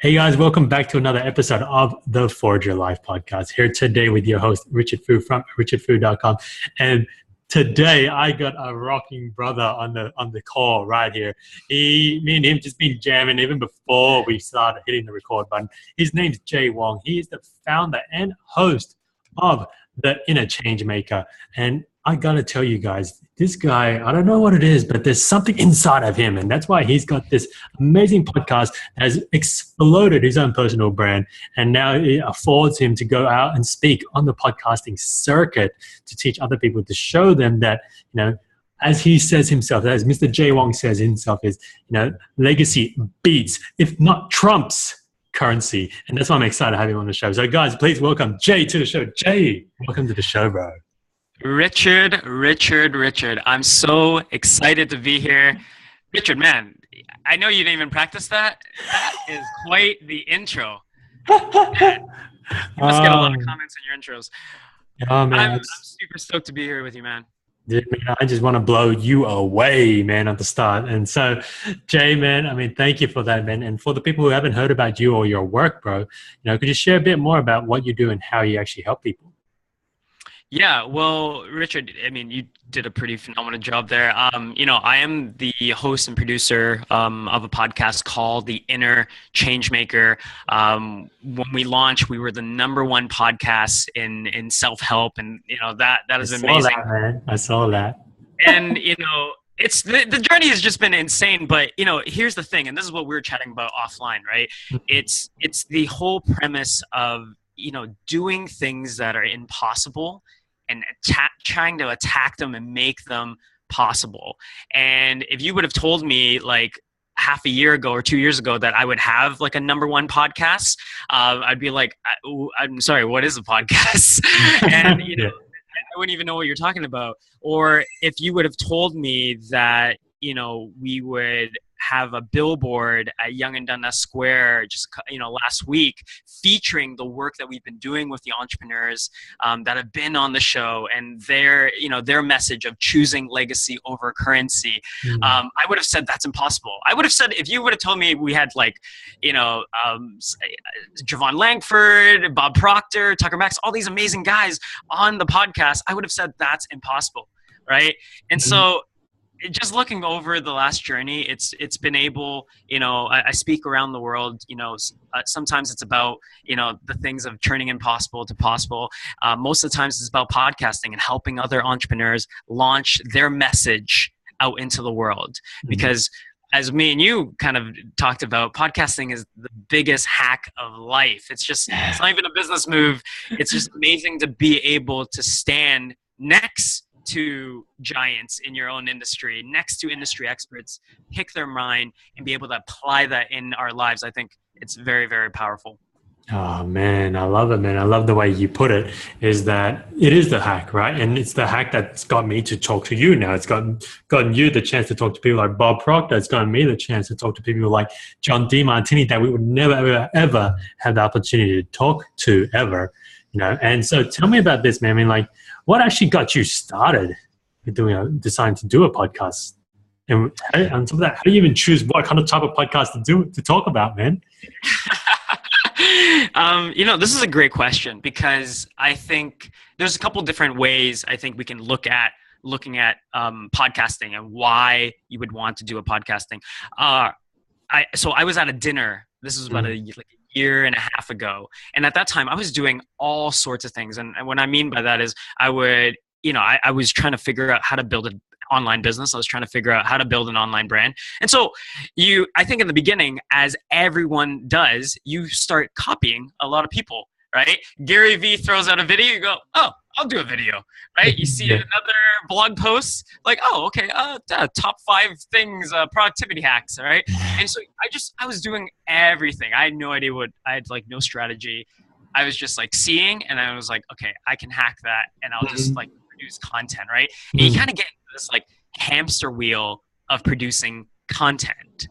Hey guys, welcome back to another episode of the Forge Your Life podcast. Here today with your host, Richard Fu from richardfu.com. And today I got a rocking brother on the call right here. Me and him just been jamming even before we started hitting the record button. His name's Jay Wong. He is the founder and host of the Inner ChangeMaker. And I gotta tell you guys, this guy, I don't know what it is, but there's something inside of him. And that's why he's got this amazing podcast that has exploded his own personal brand. And now it affords him to go out and speak on the podcasting circuit to teach other people, to show them that, as he says himself, as Mr. Jay Wong says himself, is, legacy beats, if not trumps, currency. And that's why I'm excited to have him on the show. So guys, please welcome Jay to the show. Jay, welcome to the show, bro. Richard. I'm so excited to be here. Richard, man, I know you didn't even practice that. That is quite the intro. Man, you must get a lot of comments on your intros. Oh, man, I'm super stoked to be here with you, man. Dude, man, I just want to blow you away, man, at the start. And so, Jay, man, thank you for that, man. And for the people who haven't heard about you or your work, bro, could you share a bit more about what you do and how you actually help people? Yeah, well, Richard, you did a pretty phenomenal job there. I am the host and producer of a podcast called The Inner ChangeMaker. When we launched, we were the #1 podcast in self-help, and that is amazing. I saw that, man. I saw that. And it's the journey has just been insane. But here's the thing, and this is what we were chatting about offline, right? It's the whole premise of doing things that are impossible and trying to attack them and make them possible. And if you would have told me like half a year ago or 2 years ago that I would have like a #1 podcast, I'd be like, I'm sorry, what is a podcast? And, I wouldn't even know what you're talking about. Or if you would have told me that, we would have a billboard at Yonge and Dundas Square just last week featuring the work that we've been doing with the entrepreneurs that have been on the show and their message of choosing legacy over currency. I would have said that's impossible. I would have said, if you would have told me we had Javon Langford, Bob Proctor, Tucker Max, all these amazing guys on the podcast, I would have said that's impossible, right? And so just looking over the last journey, it's been able, I speak around the world, sometimes it's about, the things of turning impossible to possible. Most of the times it's about podcasting and helping other entrepreneurs launch their message out into the world. Because as me and you kind of talked about, podcasting is the biggest hack of life. It's not even a business move. It's just amazing to be able to stand next to giants in your own industry, next to industry experts, pick their mind and be able to apply that in our lives. I think it's very, very powerful. Oh, man, I love it, man. I love the way you put it, is that it is the hack, right? And it's the hack that's got me to talk to you now. It's gotten you the chance to talk to people like Bob Proctor. It's gotten me the chance to talk to people like John DeMartini that we would never, ever, ever have the opportunity to talk to ever. And so tell me about this, man. What actually got you started with deciding to do a podcast? And on top of that, how do you even choose what kind of type of podcast to talk about, man? This is a great question, because I think there's a couple different ways I think we can looking at podcasting and why you would want to do a podcasting. So I was at a dinner. This was about a year and a half ago. And at that time I was doing all sorts of things. And what I mean by that is I was trying to figure out how to build an online business. I was trying to figure out how to build an online brand. And so I think in the beginning, as everyone does, you start copying a lot of people, right? Gary Vee throws out a video, you go, oh, I'll do a video, right? You see another blog post, like, oh, okay, top 5 things, productivity hacks, all right? And so I was doing everything. I had no idea I had no strategy. I was just seeing, and I was like, okay, I can hack that, and I'll just produce content, right? And you kind of get into this hamster wheel of producing content.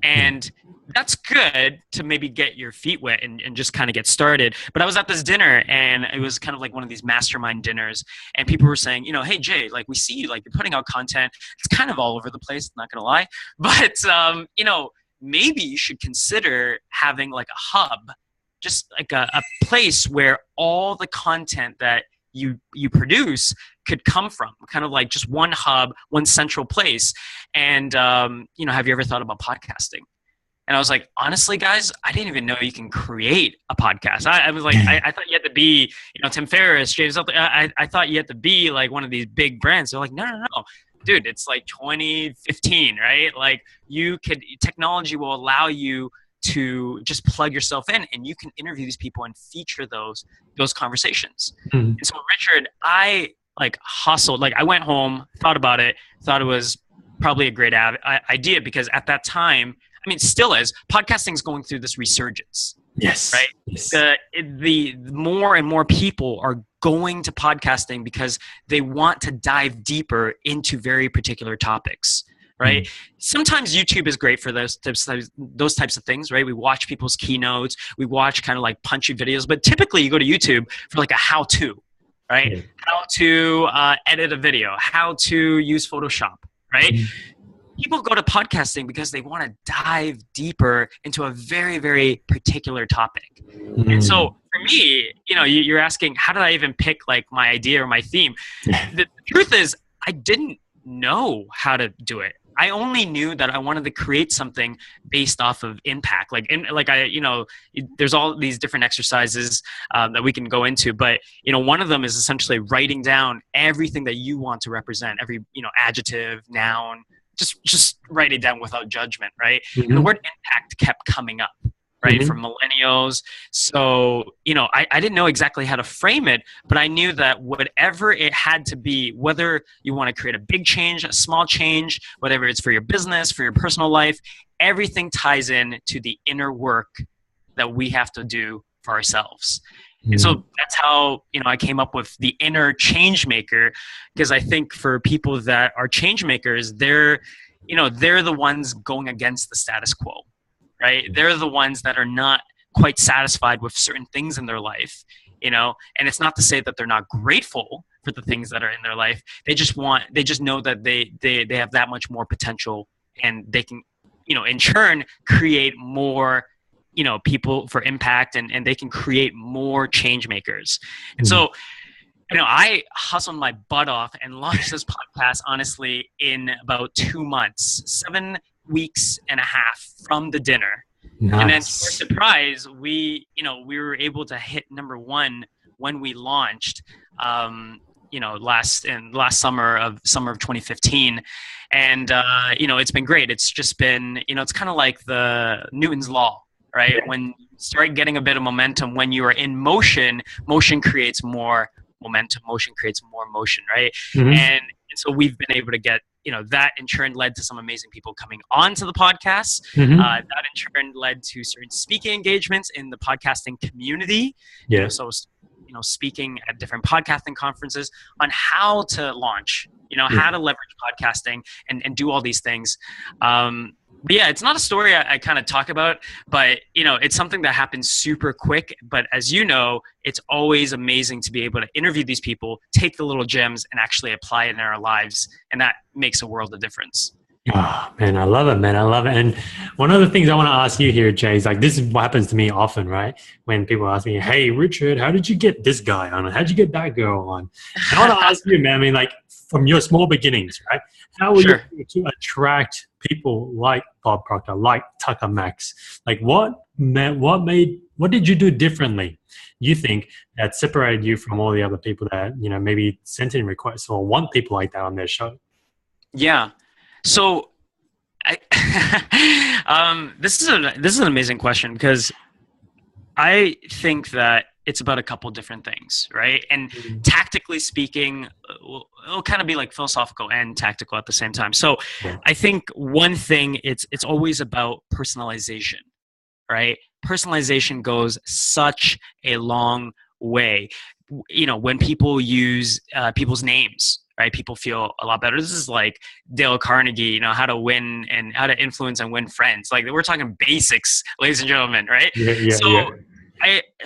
And that's good to maybe get your feet wet and just kind of get started. But I was at this dinner, and it was kind of like one of these mastermind dinners, and people were saying, hey, Jay, we see you, you're putting out content. It's kind of all over the place, not going to lie. But, maybe you should consider having like a hub, just like a place where all the content that you produce could come from, kind of like just one hub, one central place. And, have you ever thought about podcasting? And I was like, honestly, guys, I didn't even know you can create a podcast. I was like, I thought you had to be, Tim Ferriss, James. I thought you had to be like one of these big brands. They're like, no, dude, it's like 2015, right? Like technology will allow you to just plug yourself in, and you can interview these people and feature those conversations. And so, Richard, I hustled. Like, I went home, thought about it, thought it was probably a great idea, because at that time, I mean, still is, podcasting is going through this resurgence. Yes. Right. Yes. The more and more people are going to podcasting because they want to dive deeper into very particular topics. Right. Sometimes YouTube is great for those types of things. Right. We watch people's keynotes. We watch kind of like punchy videos. But typically, you go to YouTube for like a how-to. Right. Yeah. How to edit a video. How to use Photoshop. Right. People go to podcasting because they want to dive deeper into a very, very particular topic. And so for me, you're asking, how did I even pick like my idea or my theme? The truth is, I didn't know how to do it. I only knew that I wanted to create something based off of impact. There's all these different exercises that we can go into, but one of them is essentially writing down everything that you want to represent, every adjective, noun. Just write it down without judgment, right? And the word impact kept coming up, right? For millennials. So, I didn't know exactly how to frame it, but I knew that whatever it had to be, whether you want to create a big change, a small change, whatever it's for your business, for your personal life, everything ties in to the inner work that we have to do for ourselves. And so that's how, I came up with the inner ChangeMaker, because I think for people that are change makers, they're the ones going against the status quo, right? They're the ones that are not quite satisfied with certain things in their life, and it's not to say that they're not grateful for the things that are in their life. They just know that they have that much more potential, and they can, in turn, create more people for impact, and they can create more change makers. And so, I hustled my butt off and launched this podcast, honestly, in about 2 months, 7 weeks and a half from the dinner. Nice. And then, to our surprise, we were able to hit #1 when we launched, last summer of 2015. And, it's been great. It's just been, it's kind of like the Newton's Law. Right? Yeah. When you start getting a bit of momentum, when you are in motion, motion creates more momentum, motion creates more motion, right? And so we've been able to get, that in turn led to some amazing people coming onto the podcast. That in turn led to certain speaking engagements in the podcasting community. Yeah. So, speaking at different podcasting conferences on how to launch, how to leverage podcasting and do all these things. But yeah, it's not a story I kind of talk about, but it's something that happens super quick. But as you know, it's always amazing to be able to interview these people, take the little gems, and actually apply it in our lives, and that makes a world of difference. Oh, man, I love it, man. I love it. And one of the things I want to ask you here, Jay, is like, this is what happens to me often, right? When people ask me, hey, Richard, how did you get this guy on? How did you get that girl on? And I want to ask you, man, I mean, like, from your small beginnings, right? How were you able to attract people like Bob Proctor, like Tucker Max? Like, what did you do differently, you think, that separated you from all the other people that, maybe sent in requests or want people like that on their show? Yeah. So this is an amazing question, because I think that it's about a couple different things, right? And tactically speaking, it'll kind of be like philosophical and tactical at the same time. So I think one thing, it's always about personalization, right? Personalization goes such a long way. When people use people's names, right? People feel a lot better. This is like Dale Carnegie, how to win and how to influence and win friends. Like, we're talking basics, ladies and gentlemen, right?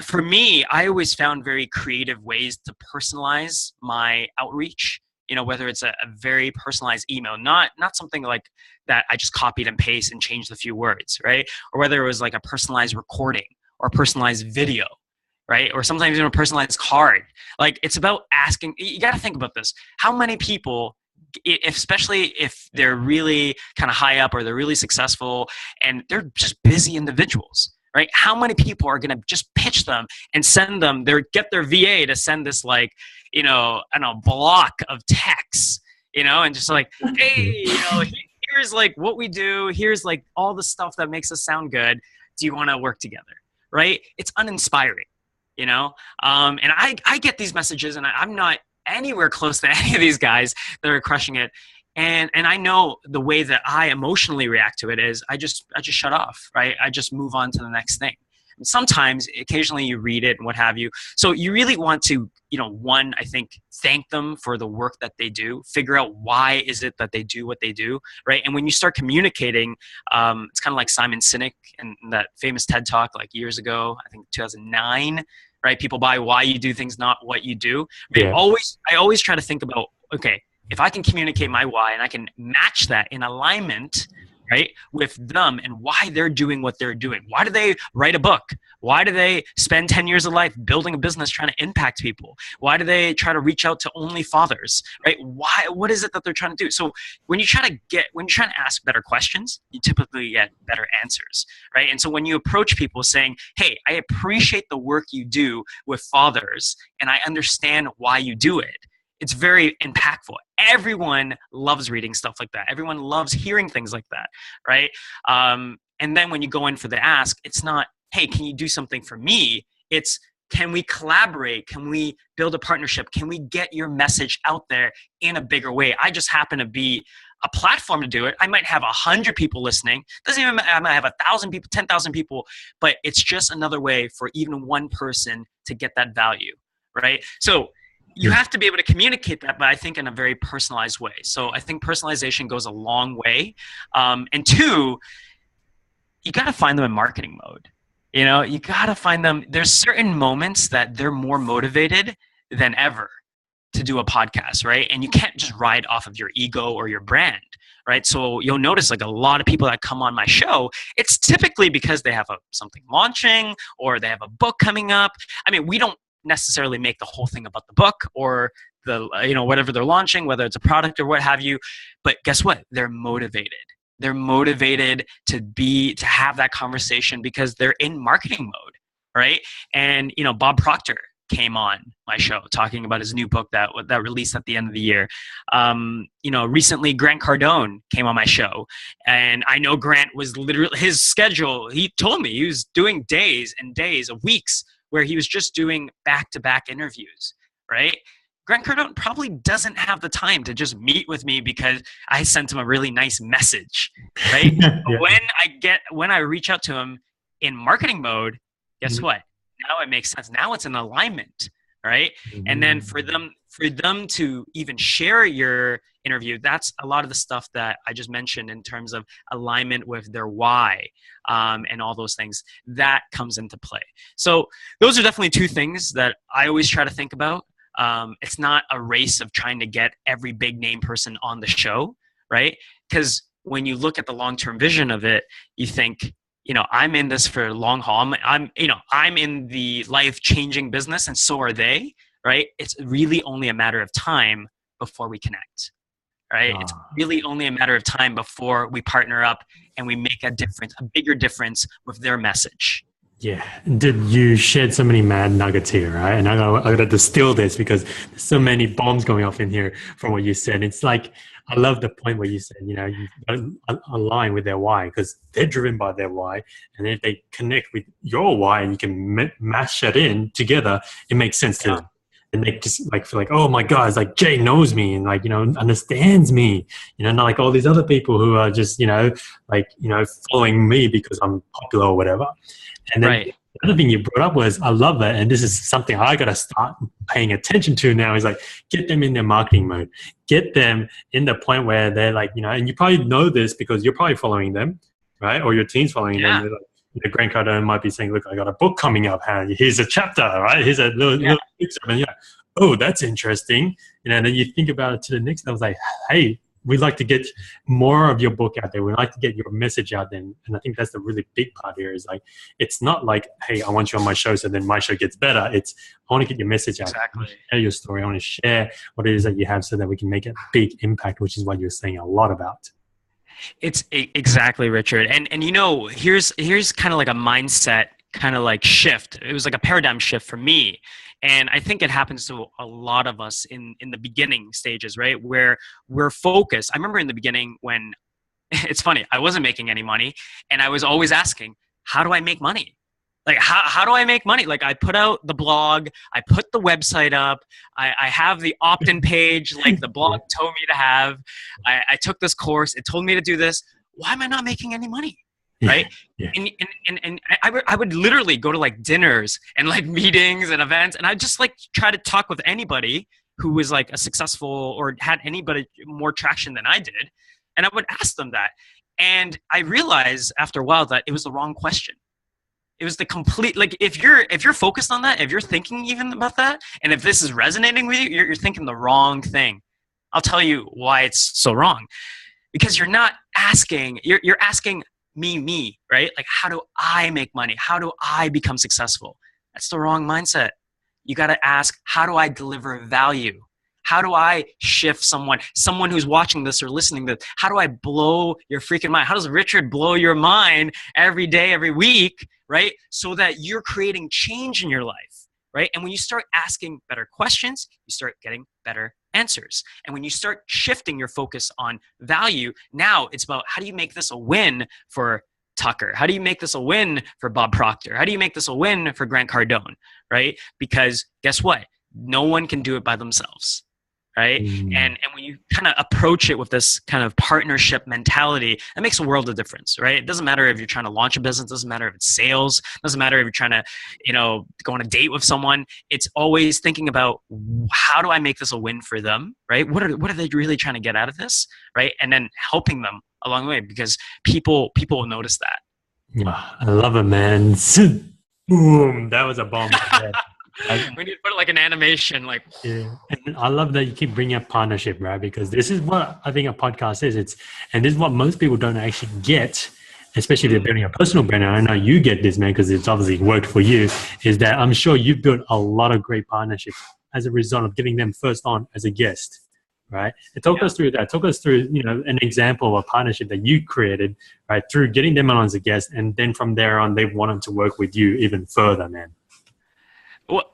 For me, I always found very creative ways to personalize my outreach. whether it's a very personalized email, not something like that I just copied and pasted and changed a few words, right? Or whether it was like a personalized recording or a personalized video, right? Or sometimes even a personalized card. Like, it's about asking, you got to think about this. How many people, especially if they're really kind of high up or they're really successful and they're just busy individuals, right? How many people are going to just pitch them and send them get their VA to send this, like, I don't know, block of text, and just like, hey, here's like what we do. Here's like all the stuff that makes us sound good. Do you want to work together? Right? It's uninspiring, and I get these messages, and I'm not anywhere close to any of these guys that are crushing it. And I know the way that I emotionally react to it is I just shut off, right? I just move on to the next thing. And sometimes, occasionally you read it and what have you. So you really want to, one, I think, thank them for the work that they do, figure out why is it that they do what they do, right? And when you start communicating, it's kind of like Simon Sinek and that famous TED Talk like years ago, I think 2009, right? People buy why you do things, not what you do. Right? Yeah. I always try to think about, okay, if I can communicate my why and I can match that in alignment, right, with them and why they're doing what they're doing. Why do they write a book? Why do they spend 10 years of life building a business trying to impact people? Why do they try to reach out to only fathers, right? What is it that they're trying to do? So when you're trying to ask better questions, you typically get better answers, right? And so when you approach people saying, hey, I appreciate the work you do with fathers and I understand why you do it, it's very impactful. Everyone loves reading stuff like that. Everyone loves hearing things like that, right? And then when you go in for the ask, it's not, hey, can you do something for me? It's, can we collaborate? Can we build a partnership? Can we get your message out there in a bigger way? I just happen to be a platform to do it. I might have 100 people listening. Doesn't even matter. I might have 1,000 people, 10,000 people, but it's just another way for even one person to get that value, right? So you have to be able to communicate that, but I think in a very personalized way. So I think personalization goes a long way. And two, you got to find them in marketing mode. You got to find them. There's certain moments that they're more motivated than ever to do a podcast, right? And you can't just ride off of your ego or your brand, right? So you'll notice like a lot of people that come on my show, it's typically because they have something launching or they have a book coming up. I mean, we don't necessarily make the whole thing about the book or the whatever they're launching, whether it's a product or what have you, but guess what? They're motivated to have that conversation because they're in marketing mode, right? And Bob Proctor came on my show talking about his new book that released at the end of the year. Recently Grant Cardone came on my show, and I know Grant was literally, his schedule, he told me he was doing days and days of weeks where he was just doing back-to-back interviews, right? Grant Cardone probably doesn't have the time to just meet with me because I sent him a really nice message, right? Yeah. But when I reach out to him in marketing mode, guess what? Now it makes sense. Now it's an alignment, right? And then for them to even share your interview, that's a lot of the stuff that I just mentioned in terms of alignment with their why, and all those things that comes into play. So those are definitely two things that I always try to think about. It's not a race of trying to get every big name person on the show, right? Because when you look at the long-term vision of it, you think, I'm in this for long haul. I'm in the life-changing business, and so are they, right? It's really only a matter of time before we connect, right? It's really only a matter of time before we partner up and we make a bigger difference with their message. Yeah, you shared so many mad nuggets here, right? And I gotta distill this because there's so many bombs going off in here from what you said. It's like, I love the point where you said, you align with their why, because they're driven by their why. And if they connect with your why and you can mash it in together, it makes sense to them. And they just feel like, oh my God, it's like Jay knows me and understands me, not like all these other people who are just, following me because I'm popular or whatever. And then the other thing you brought up was, I love that. And this is something I got to start paying attention to now, is get them in their marketing mode, get them in the point where they're and you probably know this because you're probably following them, right? Or your team's following them. Grant Cardone might be saying, look, I got a book coming up. Here's a chapter, right? Here's a little excerpt. And oh, that's interesting. And then you think about it to the next level, like, hey, we'd like to get more of your book out there. We'd like to get your message out there. And I think that's the really big part here is like, it's not like, hey, I want you on my show so then my show gets better. It's, I want to get your message out. Exactly. Share your story. I want to share what it is that you have so that we can make a big impact, which is what you're saying a lot about. It's exactly, Richard. And here's kind of like a mindset kind of like shift. It was like a paradigm shift for me. And I think it happens to a lot of us in the beginning stages, right? Where we're focused. I remember in the beginning when it's funny, I wasn't making any money and I was always asking, how do I make money? Like, how do I make money? Like, I put out the blog, I put the website up, I have the opt-in page, like the blog told me to have. I took this course, it told me to do this. Why am I not making any money? Right? Yeah. And I would literally go to like dinners and like meetings and events, and I just like try to talk with anybody who was like a successful or had anybody more traction than I did. And I would ask them that. And I realized after a while that it was the wrong question. It was the complete, like, if you're focused on that, if you're thinking even about that, and if this is resonating with you, you're thinking the wrong thing. I'll tell you why it's so wrong. Because you're not asking, you're asking me, right? Like, how do I make money? How do I become successful? That's the wrong mindset. You got to ask, how do I deliver value? How do I shift someone who's watching this or listening to this? How do I blow your freaking mind? How does Richard blow your mind every day, every week, right? So that you're creating change in your life, right? And when you start asking better questions, you start getting better answers. And when you start shifting your focus on value, now it's about how do you make this a win for Tucker? How do you make this a win for Bob Proctor? How do you make this a win for Grant Cardone, right? Because guess what? No one can do it by themselves. Right. And when you kind of approach it with this kind of partnership mentality, that makes a world of difference. Right. It doesn't matter if you're trying to launch a business, doesn't matter if it's sales, doesn't matter if you're trying to, go on a date with someone. It's always thinking about how do I make this a win for them? Right. What are they really trying to get out of this? Right. And then helping them along the way, because people will notice that. Yeah, I love it, man. Boom. That was a bomb. We need to put like an animation, like. Yeah, and I love that you keep bringing up partnership, right? Because this is what I think a podcast is. And this is what most people don't actually get, especially if they're building a personal brand. And I know you get this, man, because it's obviously worked for you. Is that I'm sure you've built a lot of great partnerships as a result of getting them first on as a guest, right? And talk us through that. Talk us through, an example of a partnership that you created, right? Through getting them on as a guest, and then from there on, they wanted to work with you even further, man. Well,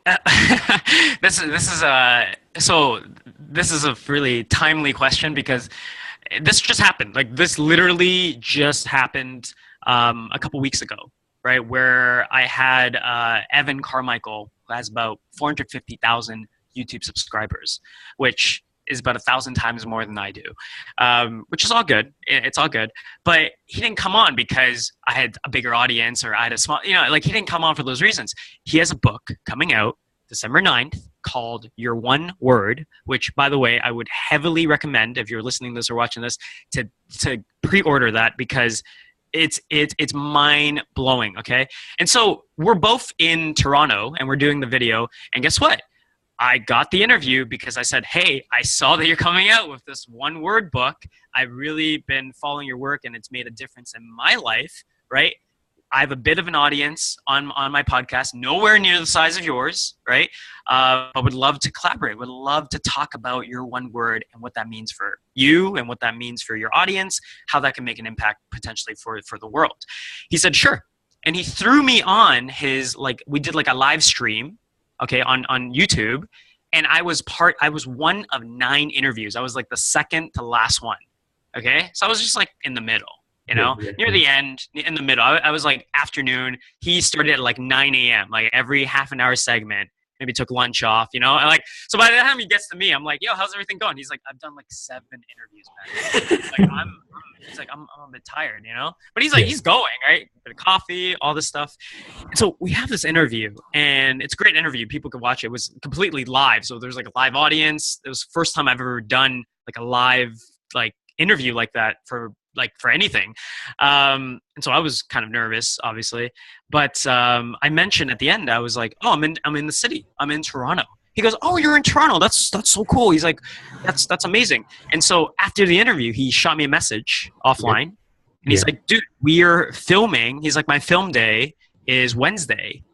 this is a really timely question, because this just happened. Like, this literally just happened a couple weeks ago, right? Where I had Evan Carmichael, who has about 450,000 YouTube subscribers, which is about 1,000 times more than I do, which is all good. It's all good. But he didn't come on because I had a bigger audience or I had a small, he didn't come on for those reasons. He has a book coming out December 9th called Your One Word, which, by the way, I would heavily recommend, if you're listening to this or watching this, to pre-order that, because it's mind-blowing, okay? And so we're both in Toronto and we're doing the video, and guess what? I got the interview because I said, hey, I saw that you're coming out with this one word book. I've really been following your work and it's made a difference in my life, right? I have a bit of an audience on my podcast, nowhere near the size of yours, right? I would love to collaborate, would love to talk about your one word and what that means for you and what that means for your audience, how that can make an impact potentially for the world. He said, sure. And he threw me on his, we did a live stream, okay, on YouTube. And I was one of 9 interviews. I was like the second to last one. Okay. So I was just like in the middle, near the end, in the middle. I was like afternoon. He started at like 9 a.m., like every half an hour segment, maybe took lunch off, and so by the time he gets to me, I'm like, yo, how's everything going? He's like, I've done like 7 interviews, man. I'm a bit tired, but he's like, he's going, right? A bit of coffee, all this stuff. And so we have this interview, and it's a great interview. People could watch it. It was completely live. So there's like a live audience. It was the first time I've ever done like a live interview like that for anything. And so I was kind of nervous, obviously, but I mentioned at the end, I was like, oh, I'm in the city. I'm in Toronto. He goes, "Oh, you're in Toronto. That's so cool." He's like, "That's amazing." And so after the interview, he shot me a message offline, and he's like, "Dude, we're filming." He's like, "My film day is Wednesday,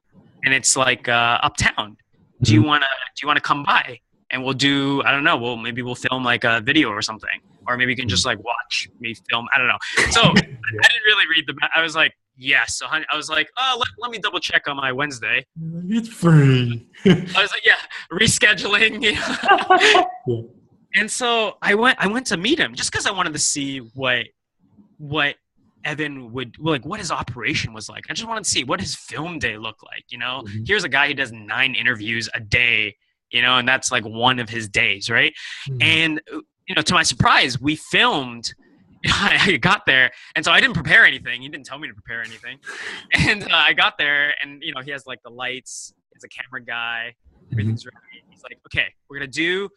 and it's like uptown. Do you wanna come by? And we'll do, I don't know, maybe we'll film like a video or something, or maybe you can just like watch me film. I don't know." So I didn't really read I was like, yes. So I was like, oh, let me double check on my Wednesday. It's free. I was like, yeah, rescheduling. And so I went to meet him just because I wanted to see what Evan would, like, what his operation was like. I just wanted to see what his film day looked like. Here's a guy who does 9 interviews a day, and that's like one of his days, right? And to my surprise, we filmed. I got there, and so I didn't prepare anything. He didn't tell me to prepare anything. And I got there, and he has like the lights. He's a camera guy. Everything's ready. He's like, "Okay, we're gonna do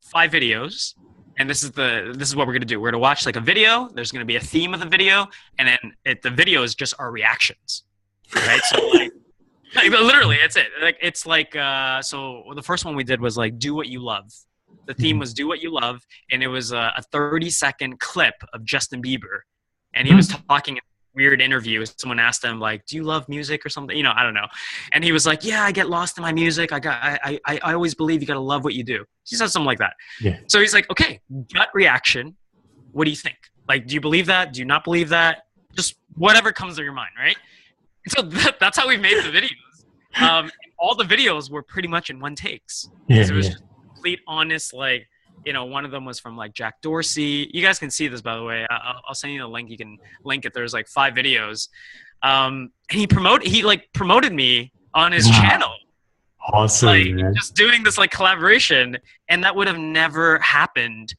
5 videos, and this is what we're gonna do. We're gonna watch like a video. There's gonna be a theme of the video, and then the video is just our reactions, right? So like literally, that's it. Like it's like so the first one we did was like, do what you love. The theme was do what you love, and it was a 30-second clip of Justin Bieber, and he was talking in a weird interview. Someone asked him like, "Do you love music or something?" I don't know. And he was like, "Yeah, I get lost in my music. I always believe you got to love what you do." He said something like that. Yeah. So he's like, "Okay, gut reaction. What do you think? Like, do you believe that? Do you not believe that? Just whatever comes to your mind, right?" So that's how we made the videos. All the videos were pretty much in one takes. Yeah, so it was just complete honest, like, one of them was from like Jack Dorsey. You guys can see this, by the way. I'll send you the link. You can link it. There's like 5 videos. And he promoted me on his channel. Awesome, like, man. Just doing this like collaboration. And that would have never happened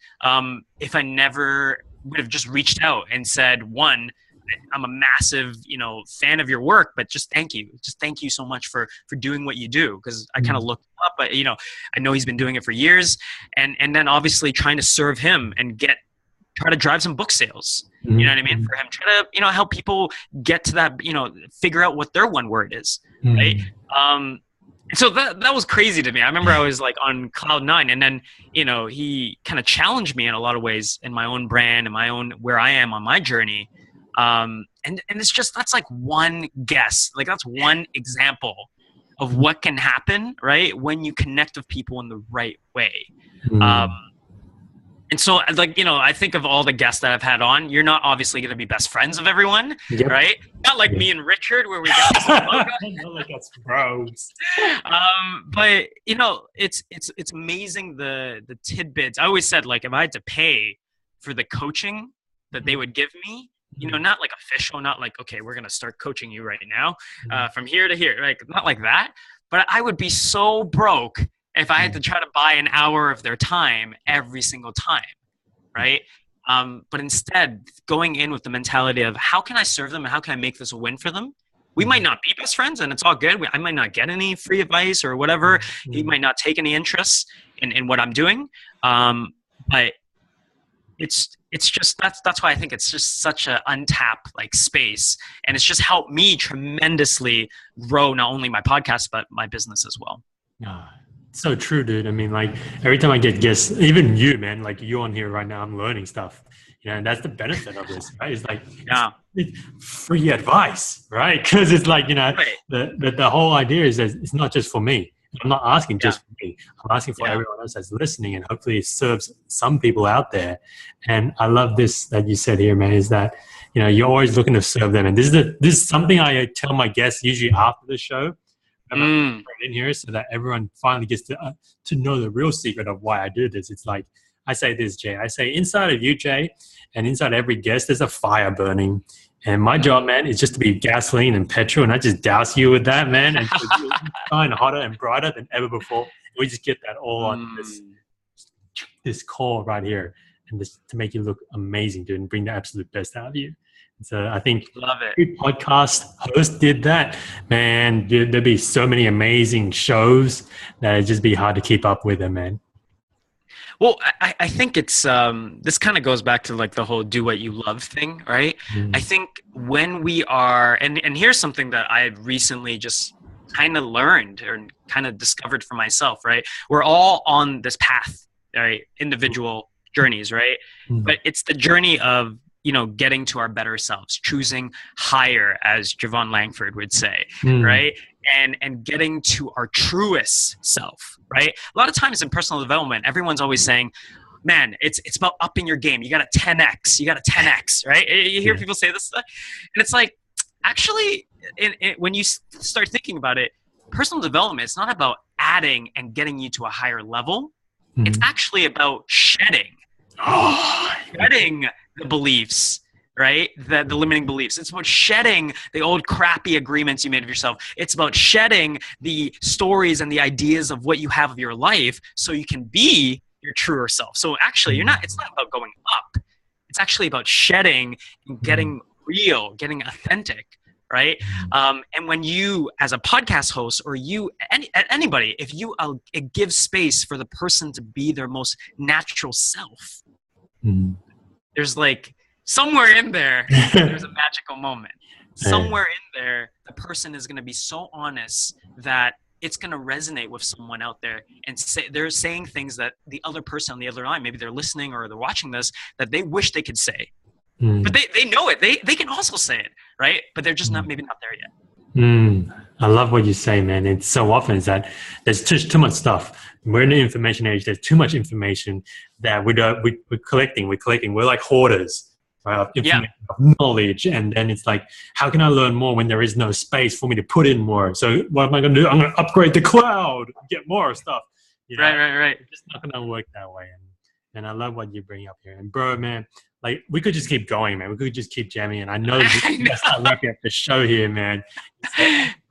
if I never would have just reached out and said, one, I'm a massive, fan of your work, but just thank you. Just thank you so much for doing what you do. Cause I kind of looked him up, but I know he's been doing it for years, and then obviously trying to serve him and try to drive some book sales. You know what I mean? For him, try to, help people get to that, figure out what their one word is. Right. So that was crazy to me. I remember I was like on cloud 9, and then, he kind of challenged me in a lot of ways in my own brand and my own, where I am on my journey. And it's just, that's like one guess, like that's one example of what can happen, right? When you connect with people in the right way. And so like, I think of all the guests that I've had on, you're not obviously going to be best friends of everyone, right? Not like me and Richard, where we got this logo. Not like us bros. But it's amazing the tidbits. I always said, like, if I had to pay for the coaching that they would give me, not like official, not like, okay, we're going to start coaching you right now from here to here, like not like that. But I would be so broke if I had to try to buy an hour of their time every single time, right? But instead, going in with the mentality of how can I serve them and how can I make this a win for them? We might not be best friends, and it's all good. I might not get any free advice or whatever. He might not take any interest in what I'm doing. But it's just, that's why I think it's just such an untapped like space, and it's just helped me tremendously grow not only my podcast but my business as well. So true, dude. I mean, like every time I get guests, even you, man, like you on here right now, I'm learning stuff. And that's the benefit of this, right? It's like it's free advice, right? Because it's like, the whole idea is that it's not just for me. I'm not asking just for me. I'm asking for everyone else that's listening, and hopefully it serves some people out there. And I love this that you said here, man, is that, you're always looking to serve them. And this is something I tell my guests usually after the show. I'm in here so that everyone finally gets to know the real secret of why I do this. It's like, I say this, Jay. I say inside of you, Jay, and inside every guest, there's a fire burning. And my job, man, is just to be gasoline and petrol, and I just douse you with that, man, and shine hotter and brighter than ever before. We just get that all on this call right here, and just to make you look amazing, dude, and bring the absolute best out of you. So I think every podcast host did that, man. There'd be so many amazing shows that it'd just be hard to keep up with them, man. Well, I think it's this kind of goes back to like the whole do what you love thing, right? I think when we are, and here's something that I recently just kind of learned or kind of discovered for myself, right? We're all on this path, right? Individual journeys, right? But it's the journey of, getting to our better selves, choosing higher, as Javon Langford would say, right? And getting to our truest self, right? A lot of times in personal development, everyone's always saying, man, it's about upping your game. You got to 10x. You got to 10x, right? You hear people say this stuff, and it's like, actually, when you start thinking about it, personal development, it's not about adding and getting you to a higher level. It's actually about shedding the beliefs, right? The limiting beliefs. It's about shedding the old crappy agreements you made of yourself. It's about shedding the stories and the ideas of what you have of your life so you can be your truer self. So actually, it's not about going up. It's actually about shedding and getting real, getting authentic, right? And when you, as a podcast host, or anybody, if you give space for the person to be their most natural self, there's like somewhere in there, there's a magical moment. Somewhere in there, the person is going to be so honest that it's going to resonate with someone out there, and they're saying things that the other person on the other line, maybe they're listening or they're watching this, that they wish they could say. But they know it. They can also say it, right? But they're just maybe not there yet. I love what you say, man. It's so often is that there's just too much stuff. We're in the information age. There's too much information that we're collecting. We're like hoarders, right? Of information, of knowledge. And then it's like, how can I learn more when there is no space for me to put in more? So what am I going to do? I'm going to upgrade the cloud, get more stuff. Right. It's just not going to work that way. And I love what you bring up here. And bro, man, like we could just keep going, man. We could just keep jamming. And I know that's not wrapping up the show here, man. So,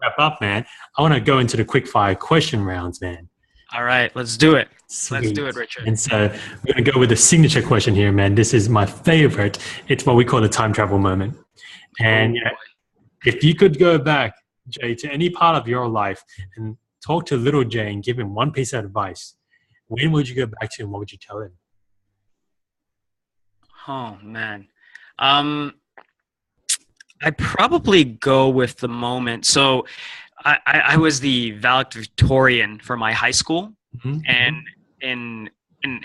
wrap up, man. I want to go into the quick fire question rounds, man. All right, let's do it. Sweet. Let's do it, Richard. And so we're going to go with the signature question here, man. This is my favorite. It's what we call the time travel moment. And if you could go back, Jay, to any part of your life and talk to little Jay and give him one piece of advice, when would you go back to and what would you tell him? Oh, man. I'd probably go with the moment. So I was the valedictorian for my high school, and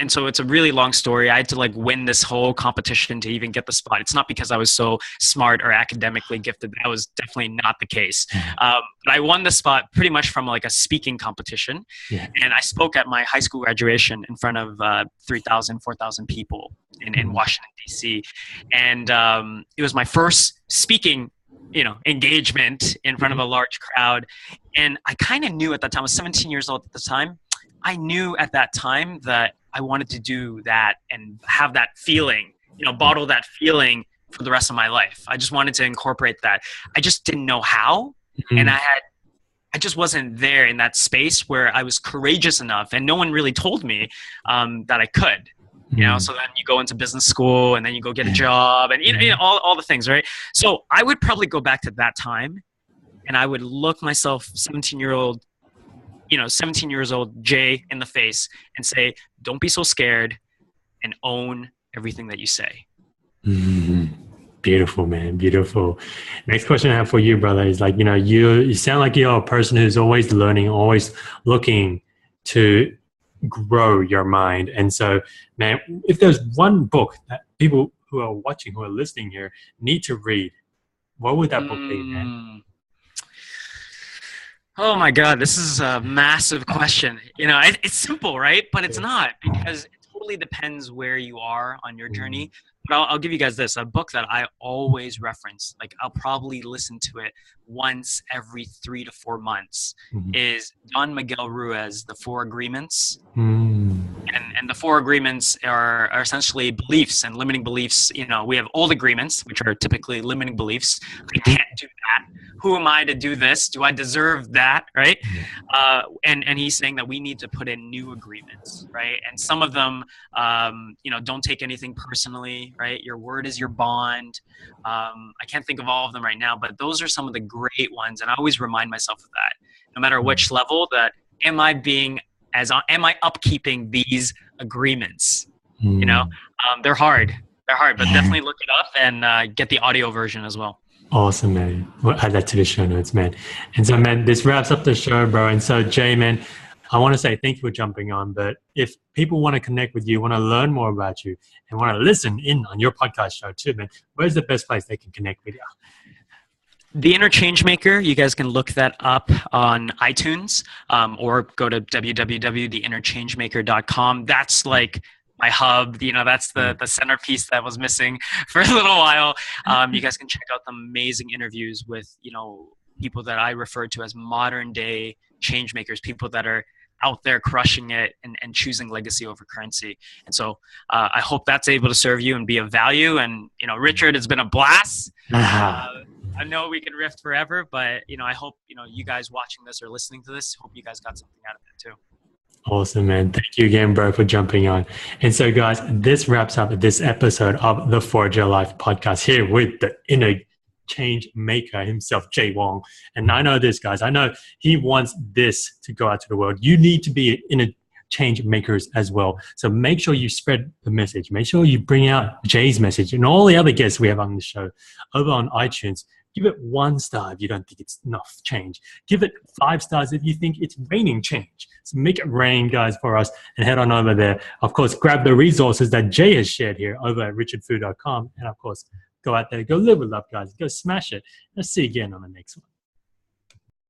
so it's a really long story. I had to like win this whole competition to even get the spot. It's not because I was so smart or academically gifted. That was definitely not the case. But I won the spot pretty much from like a speaking competition. And I spoke at my high school graduation in front of 3,000, 4,000 people in Washington, D.C. And it was my first speaking engagement in front of a large crowd. And I kind of knew at that time, I was 17 years old at the time. I knew at that time that I wanted to do that and have that feeling, bottle that feeling for the rest of my life. I just wanted to incorporate that. I just didn't know how. And I just wasn't there in that space where I was courageous enough, and no one really told me that I could. So then you go into business school and then you go get a job and all the things, right? So I would probably go back to that time and I would look myself 17 years old Jay in the face and say, don't be so scared and own everything that you say. Beautiful, man. Beautiful. Next question I have for you, brother, is like, you sound like you're a person who's always learning, always looking to grow your mind. And so, man, if there's one book that people who are watching, who are listening here need to read, what would that book be, man? Oh my God, this is a massive question. It's simple, right? But it's not, because it totally depends where you are on your journey. But I'll give you guys this, a book that I always reference, like I'll probably listen to it once every 3 to 4 months, is Don Miguel Ruiz, The Four Agreements. And the four agreements are essentially beliefs and limiting beliefs. We have old agreements, which are typically limiting beliefs. I can't do that. Who am I to do this? Do I deserve that? Right? And he's saying that we need to put in new agreements, right? And some of them, don't take anything personally, right? Your word is your bond. I can't think of all of them right now, but those are some of the great ones. And I always remind myself of that, no matter which level, that am I upkeeping these agreements? They're hard, but definitely look it up and get the audio version as well. Awesome, man. We'll add that to the show notes, man. And so, man, this wraps up the show, bro. And so, Jay, man, I want to say thank you for jumping on. But if people want to connect with you, want to learn more about you, and want to listen in on your podcast show too, man, where's the best place they can connect with you? The ChangeMaker, you guys can look that up on iTunes, or go to www.theinnerchangemaker.com. That's like my hub, that's the centerpiece that was missing for a little while. You guys can check out the amazing interviews with, people that I refer to as modern day change makers, people that are out there crushing it and choosing legacy over currency. And so I hope that's able to serve you and be of value. And, Richard, it's been a blast. I know we can riff forever, but, I hope, you guys watching this or listening to this, hope you guys got something out of it too. Awesome, man. Thank you again, bro, for jumping on. And so, guys, this wraps up this episode of the Forge Your Life podcast here with the inner change maker himself, Jay Wong. And I know this, guys. I know he wants this to go out to the world. You need to be inner change makers as well. So make sure you spread the message. Make sure you bring out Jay's message and all the other guests we have on the show over on iTunes. Give it 1 star if you don't think it's enough change. Give it 5 stars if you think it's raining change. So make it rain, guys, for us, and head on over there. Of course, grab the resources that Jay has shared here over at richardfu.com. And of course, go out there, go live with love, guys. Go smash it. Let's see you again on the next one.